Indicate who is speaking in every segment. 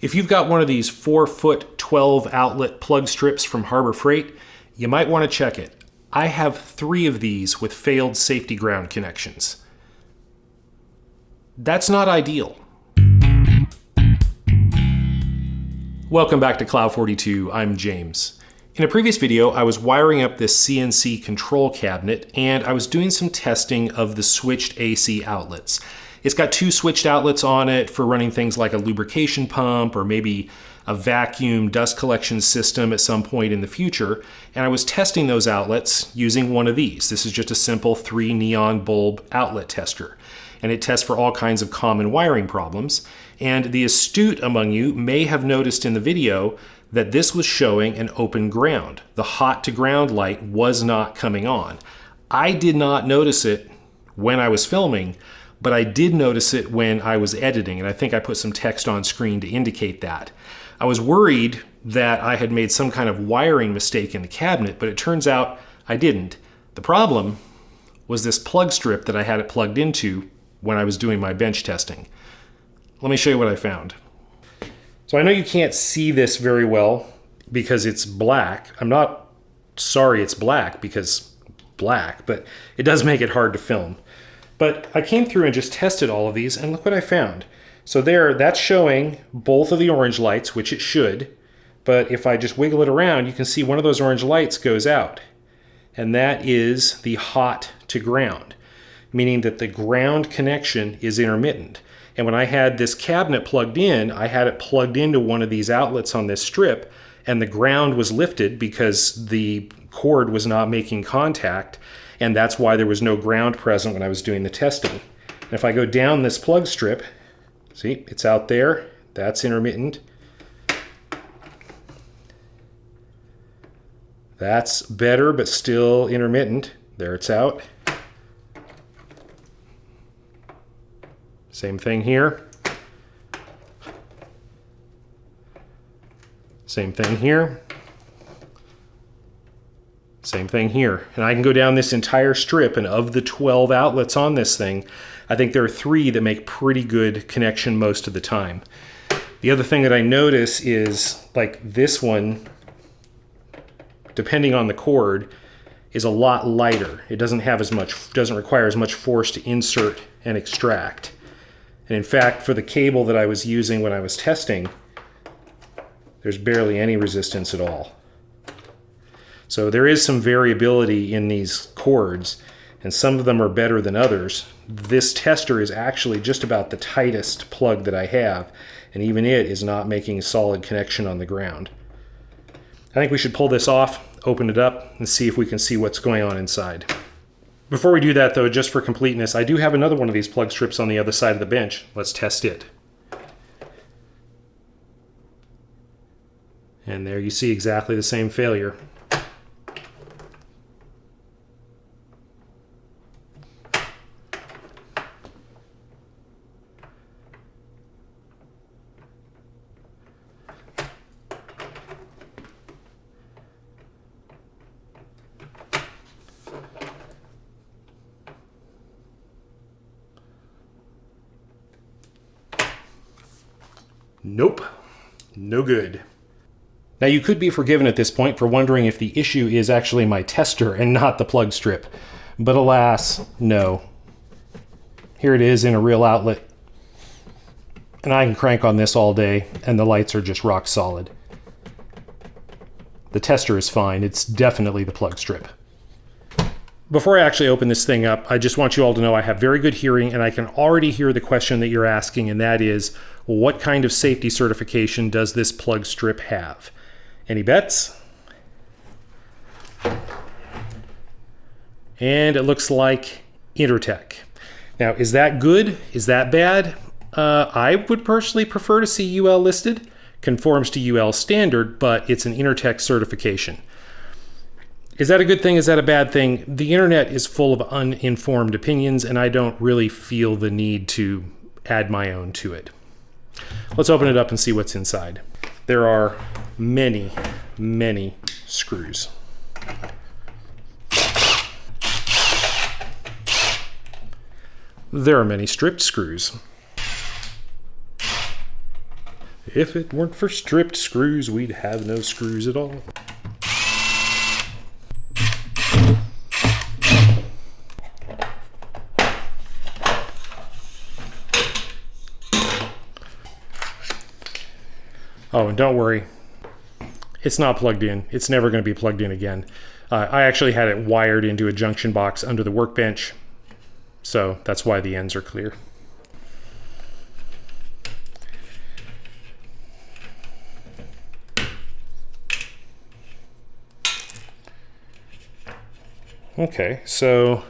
Speaker 1: If you've got one of these 4-foot 12 outlet plug strips from Harbor Freight, you might want to check it. I have 3 of these with failed safety ground connections. That's not ideal. Welcome back to Cloud 42, I'm James. In a previous video, I was wiring up this CNC control cabinet and I was doing some testing of the switched AC outlets. It's got 2 switched outlets on it for running things like a lubrication pump or maybe a vacuum dust collection system at some point in the future, and I was testing those outlets using one of these. This is just a simple 3 neon bulb outlet tester, and it tests for all kinds of common wiring problems. And the astute among you may have noticed in the video that this was showing an open ground. The hot to ground light was not coming on. I did not notice it when I was filming, but I did notice it when I was editing, and I think I put some text on screen to indicate that. I was worried that I had made some kind of wiring mistake in the cabinet, but it turns out I didn't. The problem was this plug strip that I had it plugged into when I was doing my bench testing. Let me show you what I found. So I know you can't see this very well because it's black. I'm not sorry it's black because black, but it does make it hard to film. But I came through and just tested all of these, and look what I found. So there, that's showing both of the orange lights, which it should, but if I just wiggle it around, you can see one of those orange lights goes out, and that is the hot to ground, meaning that the ground connection is intermittent. And when I had this cabinet plugged in, I had it plugged into one of these outlets on this strip, and the ground was lifted because the cord was not making contact, and that's why there was no ground present when I was doing the testing. And if I go down this plug strip, see, it's out there, that's intermittent. That's better, but still intermittent. There, it's out. Same thing here. Same thing here. Same thing here. And I can go down this entire strip, and of the 12 outlets on this thing, I think there are 3 that make pretty good connection most of the time. The other thing that I notice is, like this one, depending on the cord, is a lot lighter. It doesn't require as much force to insert and extract. And in fact, for the cable that I was using when I was testing, there's barely any resistance at all. So there is some variability in these cords, and some of them are better than others. This tester is actually just about the tightest plug that I have, and even it is not making a solid connection on the ground. I think we should pull this off, open it up, and see if we can see what's going on inside. Before we do that though, just for completeness, I do have another one of these plug strips on the other side of the bench. Let's test it. And there you see exactly the same failure. Nope, no good. Now you could be forgiven at this point for wondering if the issue is actually my tester and not the plug strip, but alas, no. Here it is in a real outlet, and I can crank on this all day and the lights are just rock solid. The tester is fine, it's definitely the plug strip. Before I actually open this thing up, I just want you all to know I have very good hearing, and I can already hear the question that you're asking, and that is, what kind of safety certification does this plug strip have? Any bets? And it looks like Intertech. Now, is that good? Is that bad? I would personally prefer to see UL listed. Conforms to UL standard, but it's an Intertech certification. Is that a good thing? Is that a bad thing? The internet is full of uninformed opinions, and I don't really feel the need to add my own to it. Let's open it up and see what's inside. There are many, many screws. There are many stripped screws. If it weren't for stripped screws, we'd have no screws at all. Oh, and don't worry, it's not plugged in. It's never going to be plugged in again. I actually had it wired into a junction box under the workbench, so that's why the ends are clear. Okay, so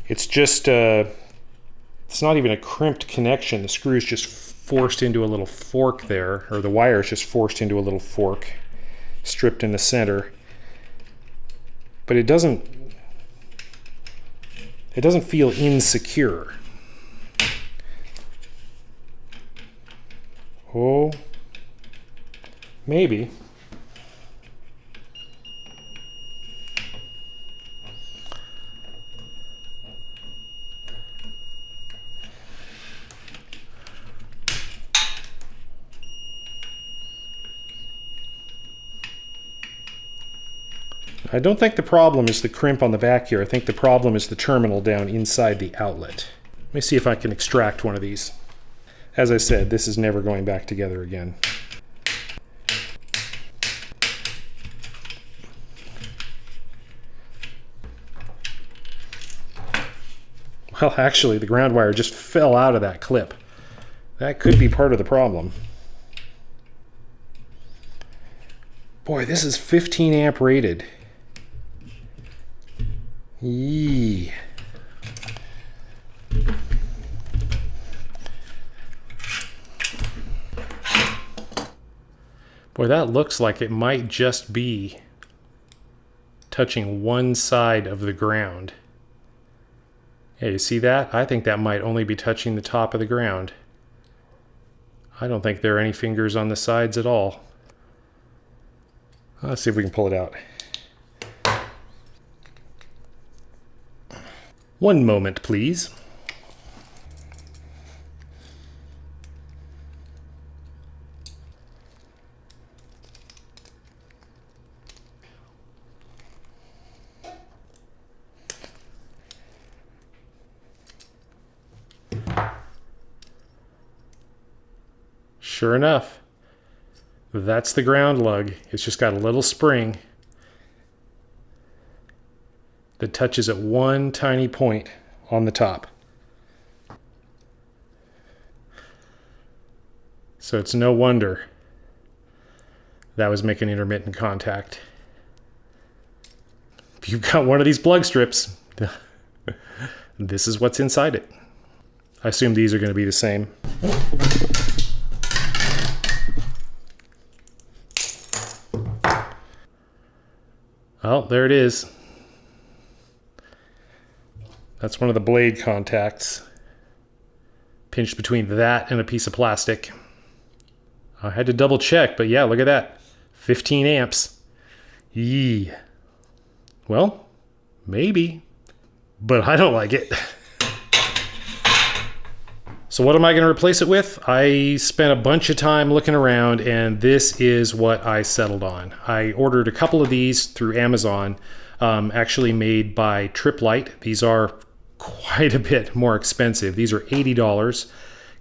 Speaker 1: it's just it's not even a crimped connection. The screw is just forced into a little fork there, or the wire is just forced into a little fork, stripped in the center. But it doesn't feel insecure. Oh, maybe. I don't think the problem is the crimp on the back here. I think the problem is the terminal down inside the outlet. Let me see if I can extract one of these. As I said, this is never going back together again. Well, actually, the ground wire just fell out of that clip. That could be part of the problem. Boy, this is 15 amp rated. Yee. Boy, that looks like it might just be touching one side of the ground. Yeah, you see that? I think that might only be touching the top of the ground. I don't think there are any fingers on the sides at all. Let's see if we can pull it out. One moment, please. Sure enough, that's the ground lug. It's just got a little spring that touches at one tiny point on the top. So it's no wonder that was making intermittent contact. If you've got one of these plug strips, this is what's inside it. I assume these are going to be the same. Oh, there it is. That's one of the blade contacts. Pinched between that and a piece of plastic. I had to double check, but yeah, look at that. 15 amps. Yee. Well, maybe. But I don't like it. So what am I going to replace it with? I spent a bunch of time looking around, and this is what I settled on. I ordered a couple of these through Amazon, actually made by Triplite. These are quite a bit more expensive. These are $80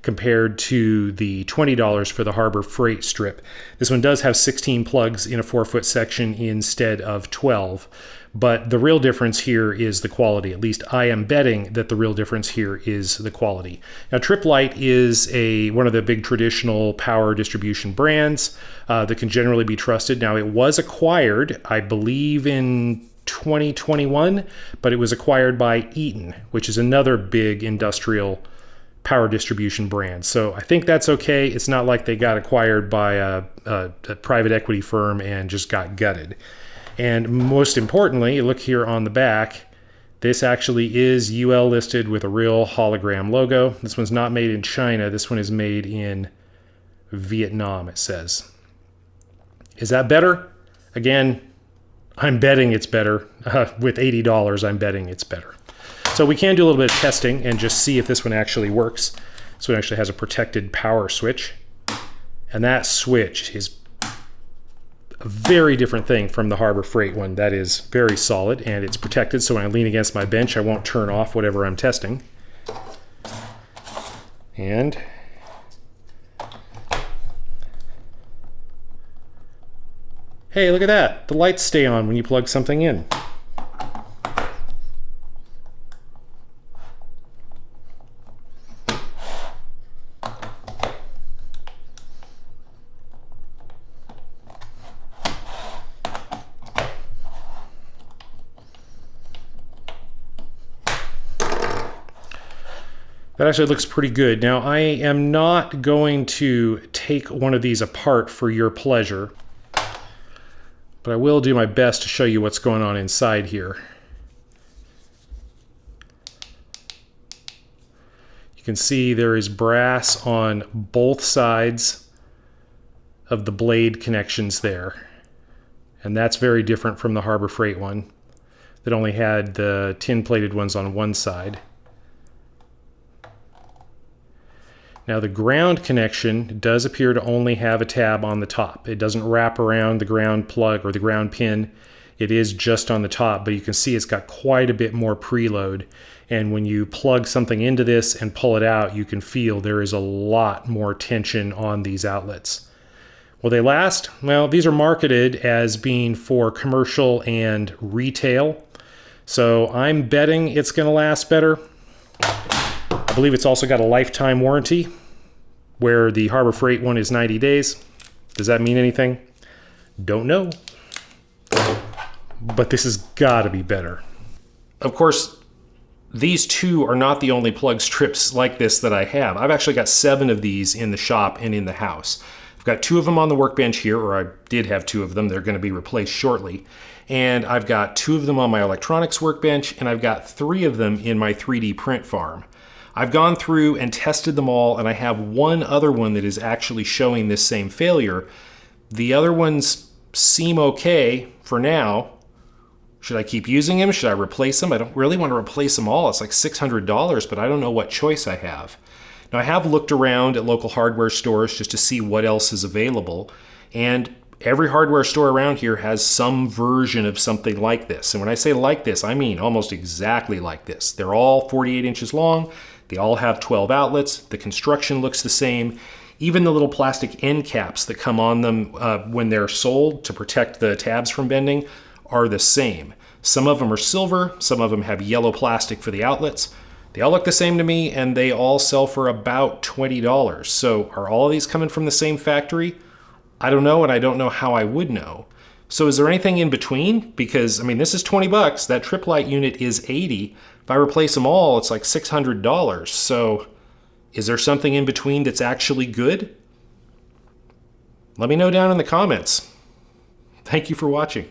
Speaker 1: compared to the $20 for the Harbor Freight strip. This one does have 16 plugs in a 4-foot section instead of 12. But the real difference here is the quality. At least I am betting that the real difference here is the quality. Now, Triplite is one of the big traditional power distribution brands that can generally be trusted. Now, it was acquired, I believe, in 2021, but it was acquired by Eaton, which is another big industrial power distribution brand. So I think that's okay. It's not like they got acquired by a private equity firm and just got gutted. And most importantly, look here on the back, this actually is UL listed with a real hologram logo. This one's not made in China. This one is made in Vietnam, it says. Is that better? Again, I'm betting it's better. With $80, I'm betting it's better. So we can do a little bit of testing and just see if this one actually works. So it actually has a protected power switch. And that switch is a very different thing from the Harbor Freight one. That is very solid and it's protected, so when I lean against my bench, I won't turn off whatever I'm testing. And hey, look at that. The lights stay on when you plug something in. That actually looks pretty good. Now, I am not going to take one of these apart for your pleasure, but I will do my best to show you what's going on inside here. You can see there is brass on both sides of the blade connections there. And that's very different from the Harbor Freight one that only had the tin-plated ones on one side. Now the ground connection does appear to only have a tab on the top. It doesn't wrap around the ground plug or the ground pin. It is just on the top, but you can see it's got quite a bit more preload. And when you plug something into this and pull it out, you can feel there is a lot more tension on these outlets. Will they last? Well, these are marketed as being for commercial and retail. So I'm betting it's going to last better. I believe it's also got a lifetime warranty, where the Harbor Freight one is 90 days. Does that mean anything? Don't know. But this has got to be better. Of course, these two are not the only plug strips like this that I have. I've actually got 7 of these in the shop and in the house. I've got 2 of them on the workbench here, or I did have 2 of them. They're going to be replaced shortly. And I've got 2 of them on my electronics workbench, and I've got 3 of them in my 3D print farm. I've gone through and tested them all, and I have one other one that is actually showing this same failure. The other ones seem okay for now. Should I keep using them? Should I replace them? I don't really want to replace them all. It's like $600, but I don't know what choice I have. Now, I have looked around at local hardware stores just to see what else is available, and every hardware store around here has some version of something like this. And when I say like this, I mean almost exactly like this. They're all 48 inches long. They all have 12 outlets. The construction looks the same. Even the little plastic end caps that come on them when they're sold to protect the tabs from bending are the same. Some of them are silver. Some of them have yellow plastic for the outlets. They all look the same to me, and they all sell for about $20. So are all of these coming from the same factory? I don't know, and I don't know how I would know. So is there anything in between? Because, I mean, this is 20 bucks. That trip light unit is 80. If I replace them all, it's like $600. So is there something in between that's actually good? Let me know down in the comments. Thank you for watching.